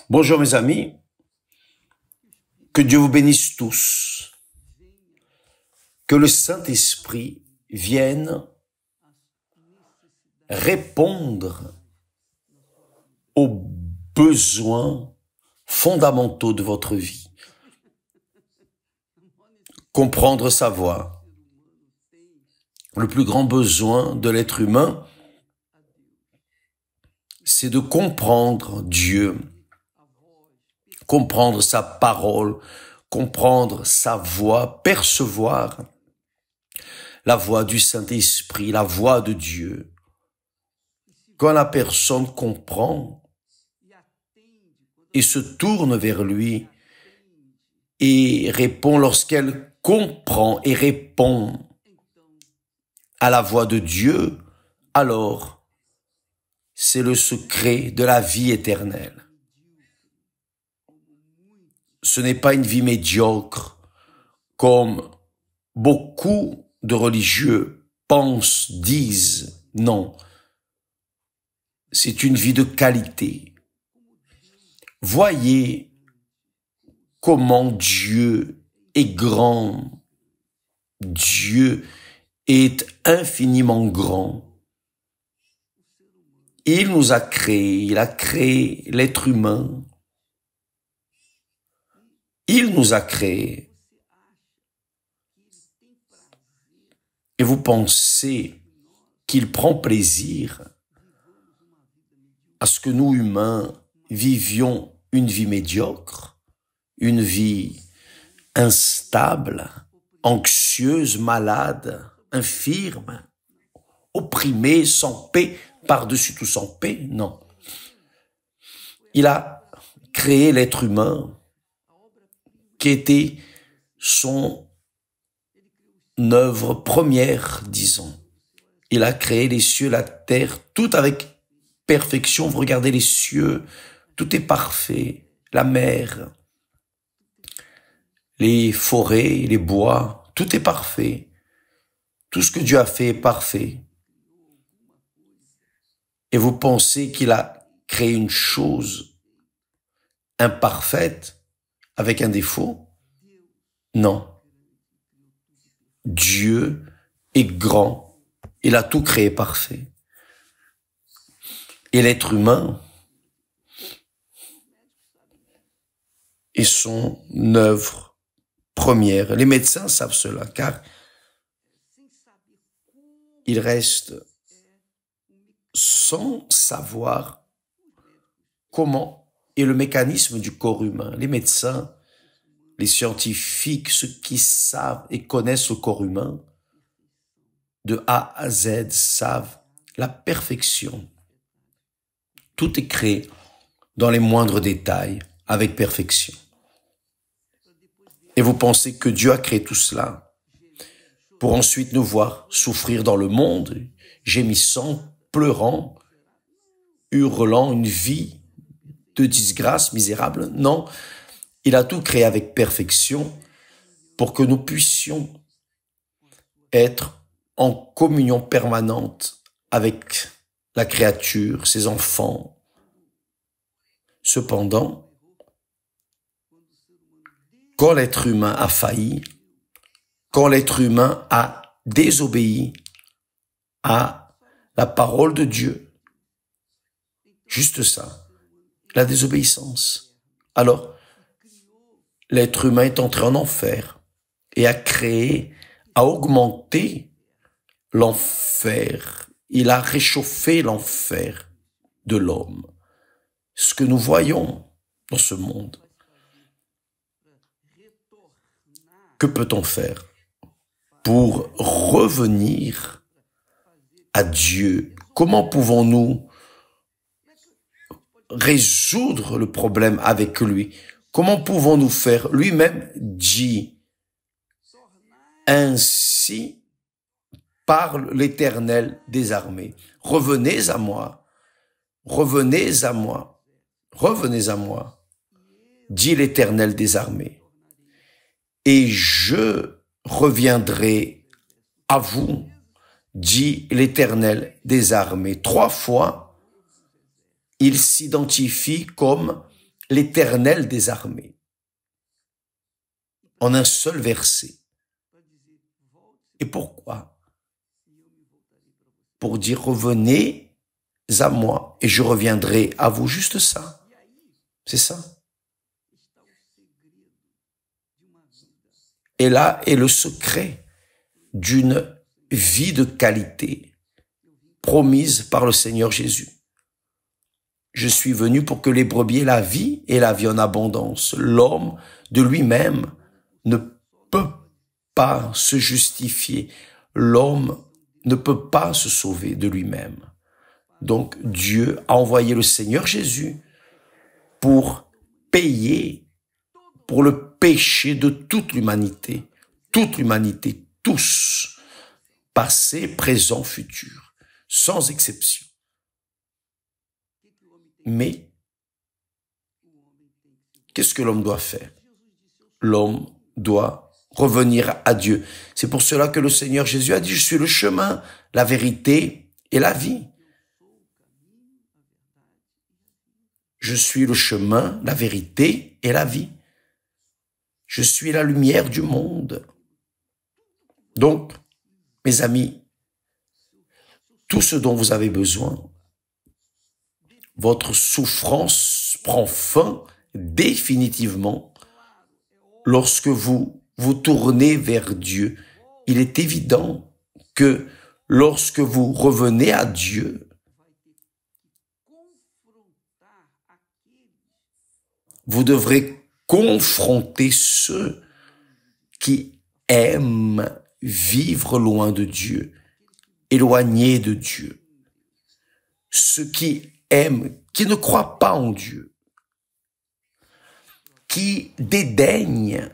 Bonjour mes amis, que Dieu vous bénisse tous, que le Saint-Esprit vienne répondre aux besoins fondamentaux de votre vie, comprendre sa voix. Le plus grand besoin de l'être humain, c'est de comprendre Dieu, comprendre sa parole, comprendre sa voix, percevoir la voix du Saint-Esprit, la voix de Dieu. Quand la personne comprend et se tourne vers lui et répond, lorsqu'elle comprend et répond à la voix de Dieu, alors c'est le secret de la vie éternelle. Ce n'est pas une vie médiocre comme beaucoup de religieux pensent, disent. Non, c'est une vie de qualité. Voyez comment Dieu est grand. Dieu est infiniment grand. Il nous a créés, il a créé l'être humain. Il nous a créés. Et vous pensez qu'il prend plaisir à ce que nous, humains, vivions une vie médiocre, une vie instable, anxieuse, malade, infirme, opprimée, sans paix, par-dessus tout sans paix? Non. Il a créé l'être humain qui était son œuvre première, disons. Il a créé les cieux, la terre, tout avec perfection. Vous regardez les cieux, tout est parfait. La mer, les forêts, les bois, tout est parfait. Tout ce que Dieu a fait est parfait. Et vous pensez qu'il a créé une chose imparfaite avec un défaut? Non. Dieu est grand. Il a tout créé parfait. Et l'être humain est son œuvre première. Les médecins savent cela, car ils restent sans savoir comment est le mécanisme du corps humain. Les médecins, les scientifiques, ceux qui savent et connaissent le corps humain, de A à Z, savent la perfection. Tout est créé dans les moindres détails, avec perfection. Et vous pensez que Dieu a créé tout cela pour ensuite nous voir souffrir dans le monde, gémissant, pleurant, hurlant, une vie de disgrâce misérable? Non, il a tout créé avec perfection pour que nous puissions être en communion permanente avec la créature, ses enfants. Cependant, quand l'être humain a failli, quand l'être humain a désobéi à la parole de Dieu, juste ça, la désobéissance, alors l'être humain est entré en enfer et a créé, a augmenté l'enfer. Il a réchauffé l'enfer de l'homme. Ce que nous voyons dans ce monde. Que peut-on faire pour revenir à Dieu? Comment pouvons-nous résoudre le problème avec lui? Comment pouvons-nous faire? Lui-même dit, ainsi parle l'Éternel des armées. Revenez à moi, revenez à moi, revenez à moi, dit l'Éternel des armées. Et je reviendrai à vous, dit l'Éternel des armées. 3 fois, il s'identifie comme l'Éternel des armées. En un seul verset. Et pourquoi? Pour dire revenez à moi et je reviendrai à vous. Juste ça. C'est ça. Et là est le secret d'une vie de qualité promise par le Seigneur Jésus. Je suis venu pour que les brebis aient la vie et la vie en abondance. L'homme de lui-même ne peut pas se justifier. L'homme ne peut pas se sauver de lui-même. Donc Dieu a envoyé le Seigneur Jésus pour payer pour le péché de toute l'humanité, tous, passé, présent, futur, sans exception. Mais, qu'est-ce que l'homme doit faire? L'homme doit revenir à Dieu. C'est pour cela que le Seigneur Jésus a dit, je suis le chemin, la vérité et la vie. Je suis le chemin, la vérité et la vie. Je suis la lumière du monde. Donc, mes amis, tout ce dont vous avez besoin, votre souffrance prend fin définitivement lorsque vous vous tournez vers Dieu. Il est évident que lorsque vous revenez à Dieu, vous devrez confronter ceux qui aiment vivre loin de Dieu, éloignés de Dieu. Ceux qui aiment, qui ne croient pas en Dieu, qui dédaignent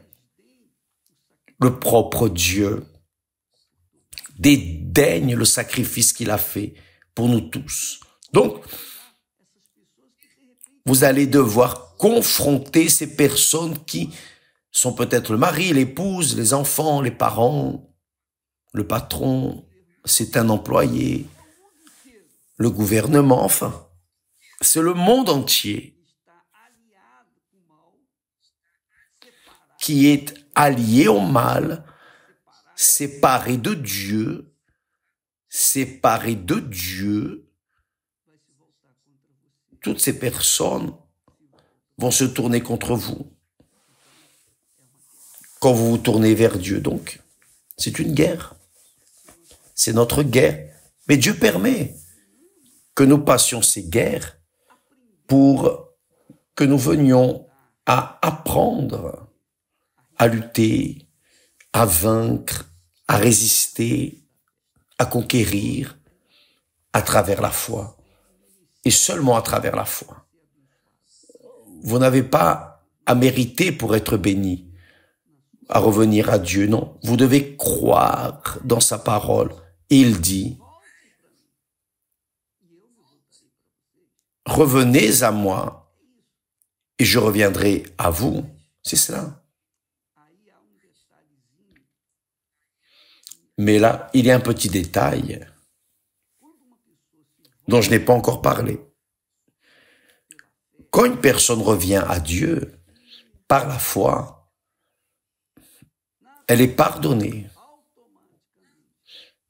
le propre Dieu, dédaignent le sacrifice qu'il a fait pour nous tous. Donc, vous allez devoir confronter ces personnes qui sont peut-être le mari, l'épouse, les enfants, les parents, le patron, c'est un employé, le gouvernement, enfin, c'est le monde entier qui est allié au mal, séparé de Dieu, toutes ces personnes vont se tourner contre vous. Quand vous vous tournez vers Dieu, donc, c'est une guerre. C'est notre guerre. Mais Dieu permet que nous passions ces guerres pour que nous venions à apprendre à lutter, à vaincre, à résister, à conquérir à travers la foi. Et seulement à travers la foi. Vous n'avez pas à mériter pour être béni, à revenir à Dieu, non. Vous devez croire dans sa parole. Et il dit, revenez à moi et je reviendrai à vous. C'est cela. Mais là, il y a un petit détail dont je n'ai pas encore parlé. Quand une personne revient à Dieu par la foi, elle est pardonnée.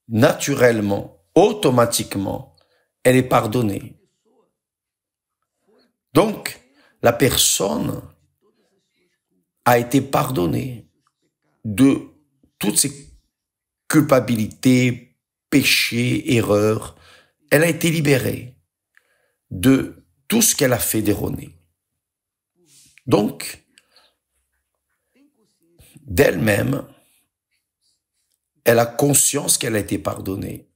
Naturellement, automatiquement, elle est pardonnée. Donc, la personne a été pardonnée de toutes ses culpabilités, péchés, erreurs. Elle a été libérée de tout ce qu'elle a fait d'erroné. Donc, d'elle-même, elle a conscience qu'elle a été pardonnée.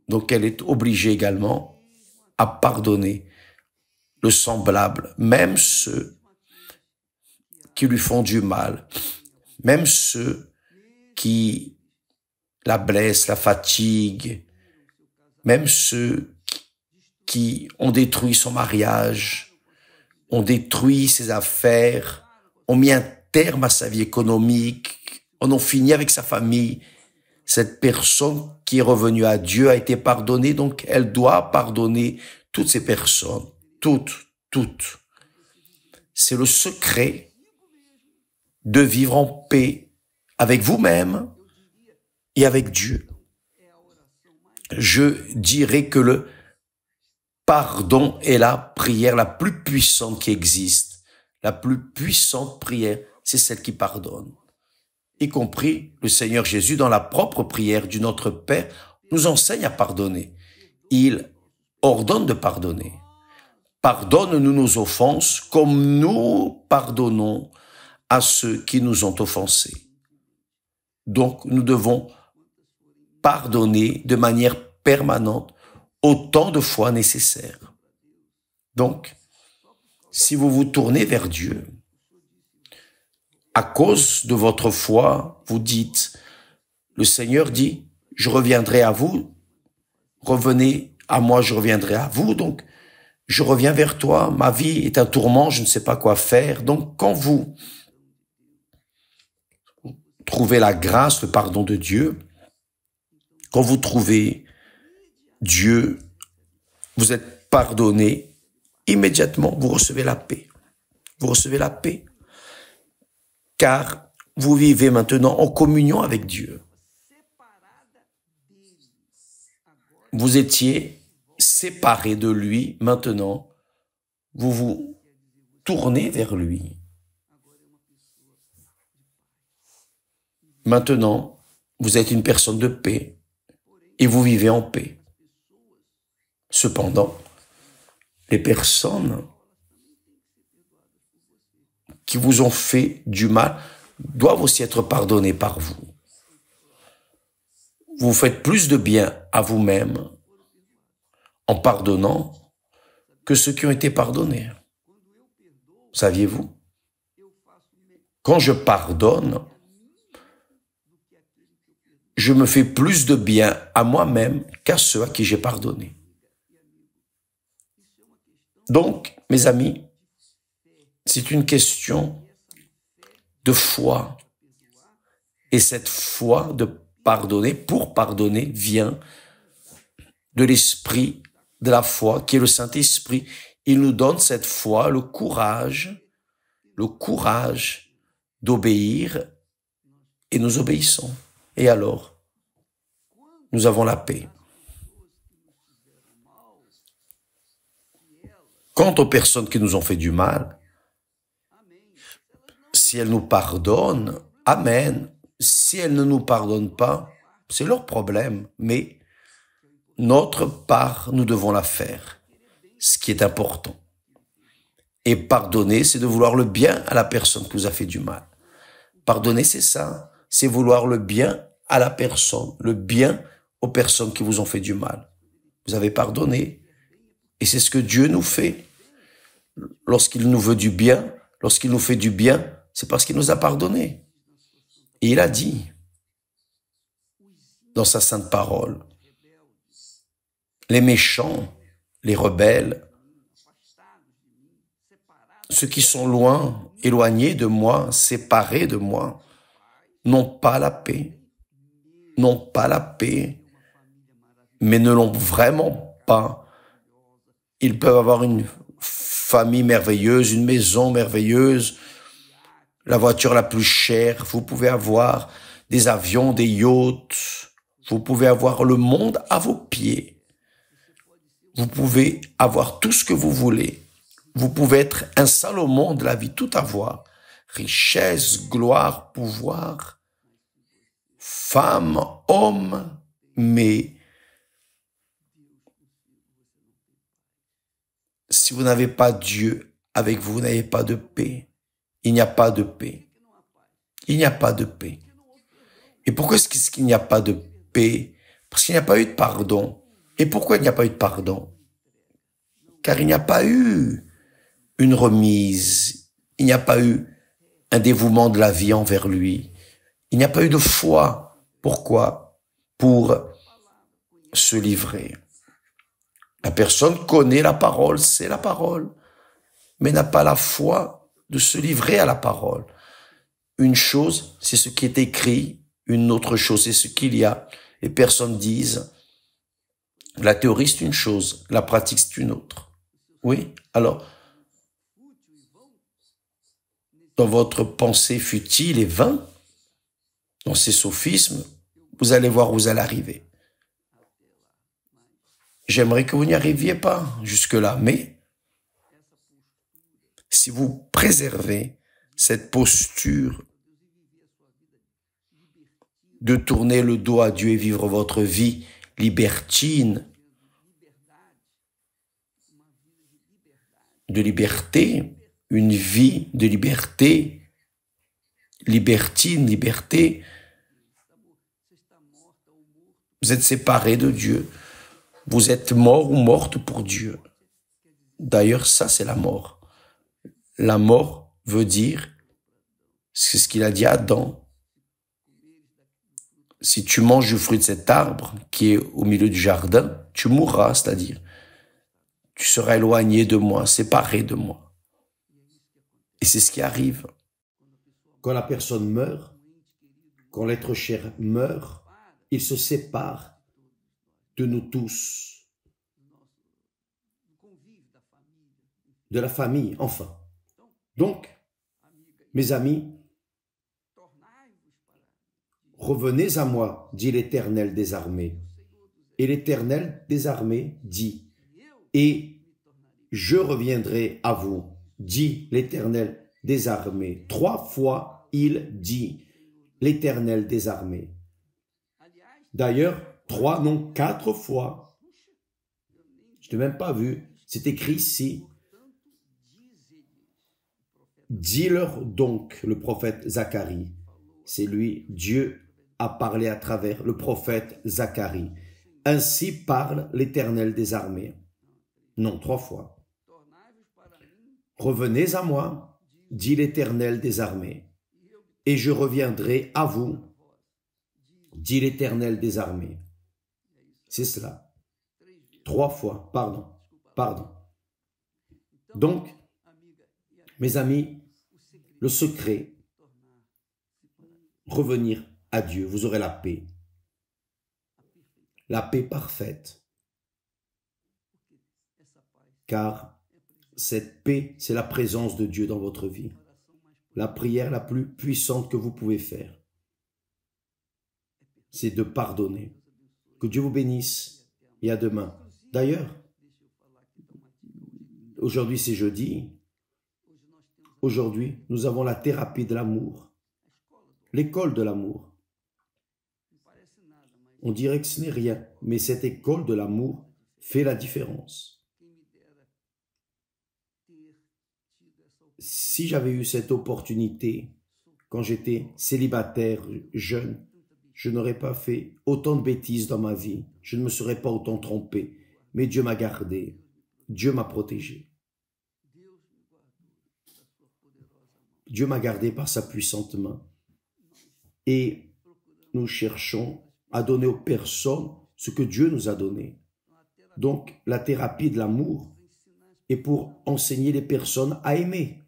Donc, elle est obligée également à pardonner le semblable, même ceux qui lui font du mal, même ceux qui la blessent, la fatiguent, même ceux qui ont détruit son mariage, ont détruit ses affaires, ont mis un terme à sa vie économique, en ont fini avec sa famille. Cette personne qui est revenue à Dieu a été pardonnée, donc elle doit pardonner toutes ces personnes, toutes. C'est le secret de vivre en paix avec vous-même et avec Dieu. Je dirais que le pardon est la prière la plus puissante qui existe. La plus puissante prière, c'est celle qui pardonne. Y compris le Seigneur Jésus, dans la propre prière du Notre Père, nous enseigne à pardonner. Il ordonne de pardonner. Pardonne-nous nos offenses comme nous pardonnons à ceux qui nous ont offensés. Donc, nous devons pardonner de manière permanente autant de fois nécessaire. Donc, si vous vous tournez vers Dieu, à cause de votre foi, vous dites, le Seigneur dit, je reviendrai à vous, revenez à moi, je reviendrai à vous, donc je reviens vers toi, ma vie est un tourment, je ne sais pas quoi faire. Donc quand vous trouvez la grâce, le pardon de Dieu, quand vous trouvez Dieu, vous êtes pardonné, immédiatement vous recevez la paix. Vous recevez la paix, car vous vivez maintenant en communion avec Dieu. Vous étiez séparés de lui, maintenant vous vous tournez vers lui. Maintenant, vous êtes une personne de paix et vous vivez en paix. Cependant, les personnes qui vous ont fait du mal doivent aussi être pardonnées par vous. Vous faites plus de bien à vous-même en pardonnant que ceux qui ont été pardonnés. Saviez-vous? Quand je pardonne, je me fais plus de bien à moi-même qu'à ceux à qui j'ai pardonné. Donc, mes amis, c'est une question de foi. Et cette foi de pardonner, pour pardonner, vient de l'esprit de la foi, qui est le Saint-Esprit. Il nous donne cette foi, le courage d'obéir, et nous obéissons. Et alors, nous avons la paix. Quant aux personnes qui nous ont fait du mal, si elles nous pardonnent, amen. Si elles ne nous pardonnent pas, c'est leur problème. Mais notre part, nous devons la faire, ce qui est important. Et pardonner, c'est de vouloir le bien à la personne qui vous a fait du mal. Pardonner, c'est ça. C'est vouloir le bien à la personne, le bien aux personnes qui vous ont fait du mal. Vous avez pardonné. Et c'est ce que Dieu nous fait. Lorsqu'il nous veut du bien, lorsqu'il nous fait du bien, c'est parce qu'il nous a pardonné. Et il a dit, dans sa sainte parole, les méchants, les rebelles, ceux qui sont loin, éloignés de moi, séparés de moi, n'ont pas la paix, mais ne l'ont vraiment pas. Ils peuvent avoir une famille merveilleuse, une maison merveilleuse, la voiture la plus chère, vous pouvez avoir des avions, des yachts, vous pouvez avoir le monde à vos pieds. Vous pouvez avoir tout ce que vous voulez. Vous pouvez être un Salomon de la vie, tout avoir. Richesse, gloire, pouvoir, femme, homme, mais si vous n'avez pas Dieu avec vous, vous n'avez pas de paix. Il n'y a pas de paix. Il n'y a pas de paix. Et pourquoi est-ce qu'il n'y a pas de paix? Parce qu'il n'y a pas eu de pardon. Et pourquoi il n'y a pas eu de pardon? Car il n'y a pas eu une remise. Il n'y a pas eu un dévouement de la vie envers lui. Il n'y a pas eu de foi. Pourquoi? Pour se livrer. La personne connaît la parole, c'est la parole, mais n'a pas la foi de se livrer à la parole. Une chose, c'est ce qui est écrit, une autre chose, c'est ce qu'il y a. Les personnes disent, La théorie, c'est une chose, la pratique, c'est une autre. Oui, alors, dans votre pensée futile et vain, dans ces sophismes, vous allez voir où vous allez arriver. J'aimerais que vous n'y arriviez pas jusque-là, mais si vous préservez cette posture de tourner le dos à Dieu et vivre votre vie libertine, de liberté, une vie de liberté, libertine, liberté, vous êtes séparés de Dieu. Vous êtes mort ou morte pour Dieu. D'ailleurs, ça, c'est la mort. La mort veut dire, c'est ce qu'il a dit à Adam. Si tu manges du fruit de cet arbre qui est au milieu du jardin, tu mourras, c'est-à-dire, tu seras éloigné de moi, séparé de moi. Et c'est ce qui arrive. Quand la personne meurt, quand l'être cher meurt, il se sépare de nous tous, de la famille, enfin. Donc, mes amis, revenez à moi, dit l'Éternel des armées. Et l'Éternel des armées dit, et je reviendrai à vous, dit l'Éternel des armées. 3 fois, il dit, l'Éternel des armées. D'ailleurs, 3, non, 4 fois. Je n'ai même pas vu. C'est écrit ici. Dis-leur donc, le prophète Zacharie. C'est lui, Dieu a parlé à travers le prophète Zacharie. Ainsi parle l'Éternel des armées. Non, 3 fois. Revenez à moi, dit l'Éternel des armées, et je reviendrai à vous, dit l'Éternel des armées. C'est cela. 3 fois, pardon. Donc, mes amis, le secret, revenir à Dieu, vous aurez la paix parfaite, car cette paix, c'est la présence de Dieu dans votre vie, la prière la plus puissante que vous pouvez faire, c'est de pardonner. Que Dieu vous bénisse et à demain. D'ailleurs, aujourd'hui c'est jeudi. Aujourd'hui, nous avons la thérapie de l'amour, l'école de l'amour. On dirait que ce n'est rien, mais cette école de l'amour fait la différence. Si j'avais eu cette opportunité quand j'étais célibataire, jeune, je n'aurais pas fait autant de bêtises dans ma vie, je ne me serais pas autant trompé, mais Dieu m'a gardé, Dieu m'a protégé. Dieu m'a gardé par sa puissante main. Et nous cherchons à donner aux personnes ce que Dieu nous a donné. Donc, la thérapie de l'amour est pour enseigner les personnes à aimer.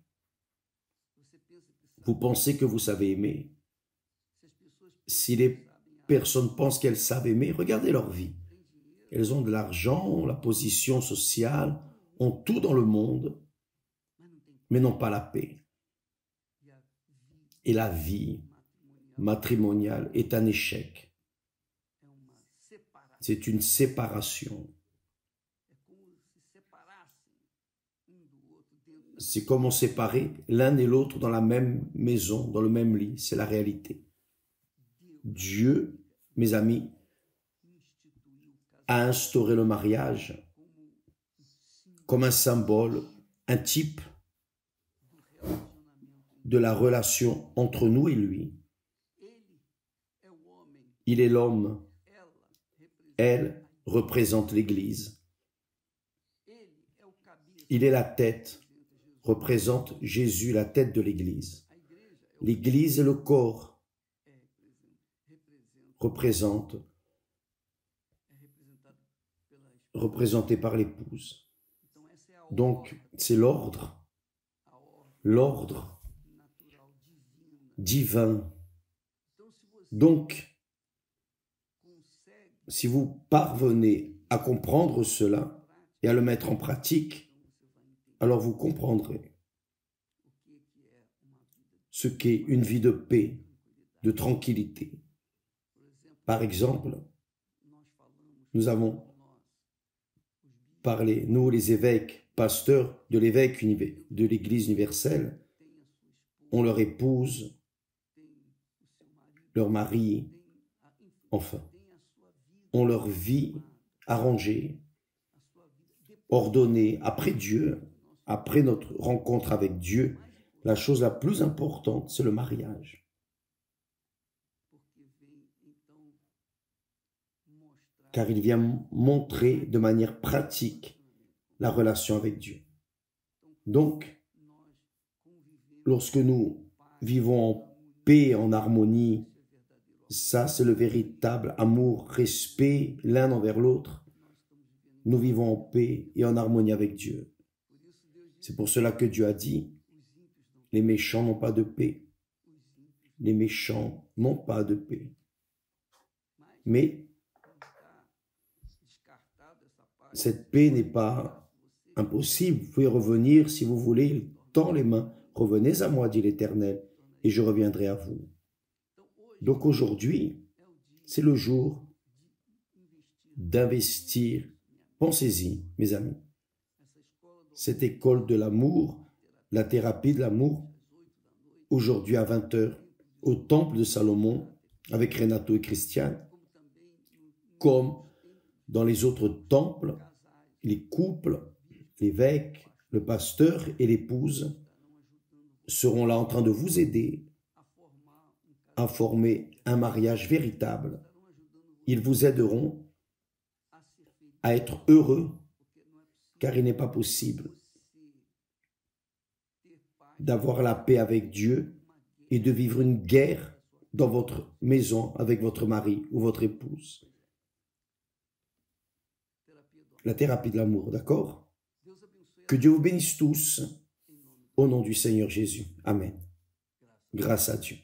Vous pensez que vous savez aimer? Si les personnes pensent qu'elles savent aimer, regardez leur vie. Elles ont de l'argent, la position sociale, ont tout dans le monde, mais n'ont pas la paix. Et la vie matrimoniale est un échec. C'est une séparation. C'est comme on séparait l'un et l'autre dans la même maison, dans le même lit. C'est la réalité. Dieu, mes amis, a instauré le mariage comme un symbole, un type de la relation entre nous et lui. Il est l'homme. Elle représente l'Église. Il est la tête, représente Jésus, la tête de l'Église. L'Église est le corps, représenté par l'épouse. Donc, c'est l'ordre divin. Donc, si vous parvenez à comprendre cela et à le mettre en pratique, alors vous comprendrez ce qu'est une vie de paix, de tranquillité. Par exemple, nous avons parlé, nous les évêques, pasteurs de l'évêque de l'Église universelle, ont leur épouse, leur mari, enfin, ont leur vie arrangée, ordonnée après Dieu, après notre rencontre avec Dieu. La chose la plus importante, c'est le mariage. Car il vient montrer de manière pratique la relation avec Dieu. Donc, lorsque nous vivons en paix, en harmonie, ça c'est le véritable amour, respect l'un envers l'autre. Nous vivons en paix et en harmonie avec Dieu. C'est pour cela que Dieu a dit, les méchants n'ont pas de paix. Les méchants n'ont pas de paix. Mais cette paix n'est pas impossible. Vous pouvez revenir si vous voulez, il tend les mains. Revenez à moi, dit l'Éternel, et je reviendrai à vous. Donc aujourd'hui, c'est le jour d'investir. Pensez-y, mes amis. Cette école de l'amour, la thérapie de l'amour, aujourd'hui à 20h, au temple de Salomon, avec Renato et Christiane, comme dans les autres temples, les couples, l'évêque, le pasteur et l'épouse seront là en train de vous aider à former un mariage véritable. Ils vous aideront à être heureux, car il n'est pas possible d'avoir la paix avec Dieu et de vivre une guerre dans votre maison avec votre mari ou votre épouse. La thérapie de l'amour, d'accord? Que Dieu vous bénisse tous au nom du Seigneur Jésus. Amen. Grâce à Dieu.